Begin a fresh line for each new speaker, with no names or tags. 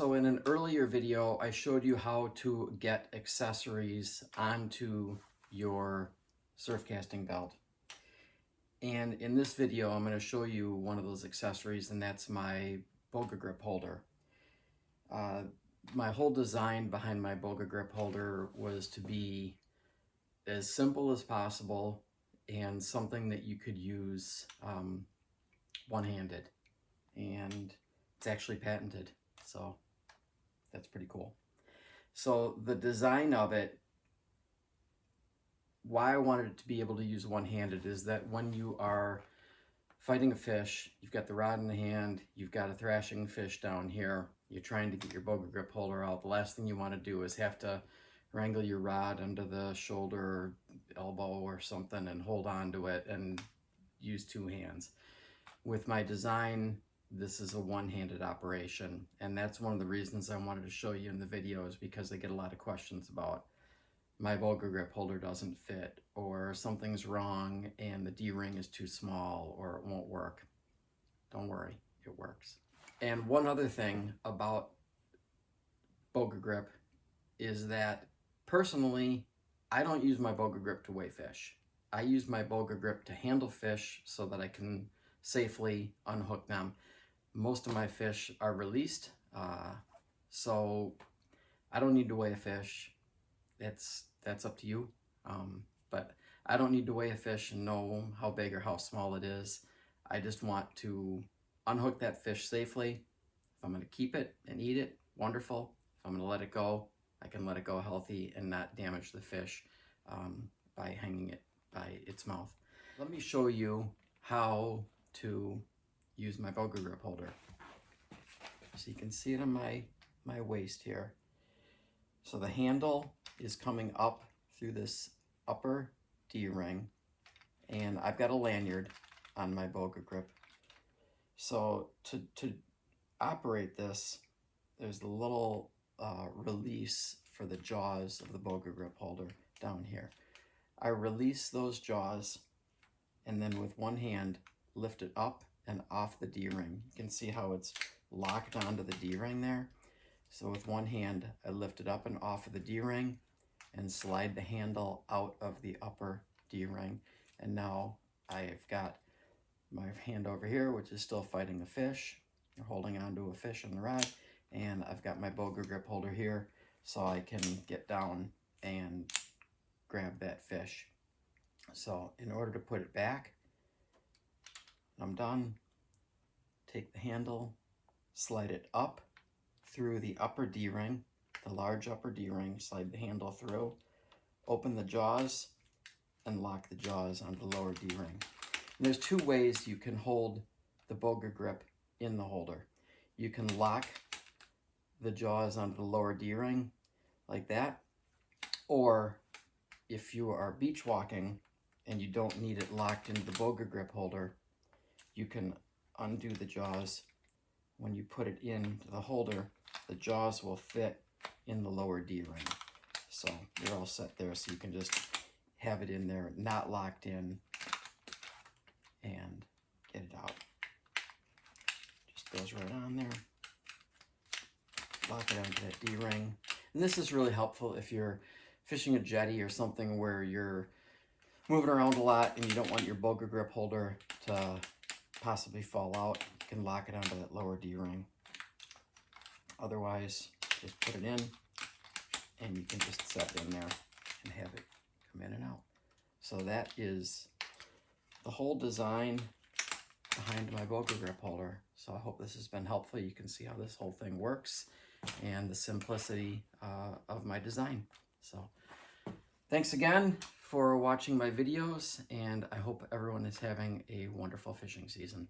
So in an earlier video, I showed you how to get accessories onto your surf casting belt. And in this video, I'm going to show you one of those accessories, and that's my BogaGrip holder. My whole design behind my BogaGrip holder was to be as simple as possible and something that you could use one-handed. And it's actually patented, so that's pretty cool. So the design of it, why I wanted it to be able to use one-handed is that when you are fighting a fish, you've got the rod in the hand, you've got a thrashing fish down here, you're trying to get your BogaGrip holder out. The last thing you want to do is have to wrangle your rod under the shoulder or elbow or something and hold on to it and use two hands. With my design, this is a one-handed operation, and that's one of the reasons I wanted to show you in the video, is because I get a lot of questions about my BogaGrip holder doesn't fit, or something's wrong and the D-ring is too small, or it won't work. Don't worry, it works. And one other thing about BogaGrip is that personally, I don't use my BogaGrip to weigh fish. I use my BogaGrip to handle fish so that I can safely unhook them. Most of my fish are released, so I don't need to weigh a fish. That's up to you, but I don't need to weigh a fish and know how big or how small it is. I just want to unhook that fish safely. If I'm going to keep it and eat it, wonderful. If I'm going to let it go, I can let it go healthy and not damage the fish by hanging it by its mouth. Let me show you how to use my BogaGrip holder. So you can see it on my waist here. So the handle is coming up through this upper D-ring, and I've got a lanyard on my BogaGrip. So to operate this, there's a little release for the jaws of the BogaGrip holder down here. I release those jaws, and then with one hand lift it up and off the D-ring. You can see how it's locked onto the D-ring there. So with one hand, I lift it up and off of the D-ring and slide the handle out of the upper D-ring. And now I've got my hand over here, which is still fighting a fish, or holding onto a fish on the rod. And I've got my BogaGrip holder here, so I can get down and grab that fish. So in order to put it back, I'm done. Take the handle, slide it up through the upper D-ring, the large upper D-ring, slide the handle through, open the jaws, and lock the jaws onto the lower D-ring. And there's two ways you can hold the BogaGrip in the holder. You can lock the jaws onto the lower D-ring like that, or if you are beach walking and you don't need it locked into the BogaGrip holder, you can undo the jaws. When you put it into the holder, the jaws will fit in the lower D-ring. So you're all set there, so you can just have it in there, not locked in, and get it out. Just goes right on there. Lock it onto that D-ring. And this is really helpful if you're fishing a jetty or something where you're moving around a lot and you don't want your BogaGrip holder to possibly fall out. You can lock it onto that lower D-ring. Otherwise, just put it in and you can just set it in there and have it come in and out. So that is the whole design behind my BogaGrip holder. So I hope this has been helpful. You can see how this whole thing works and the simplicity of my design. So thanks again for watching my videos, and I hope everyone is having a wonderful fishing season.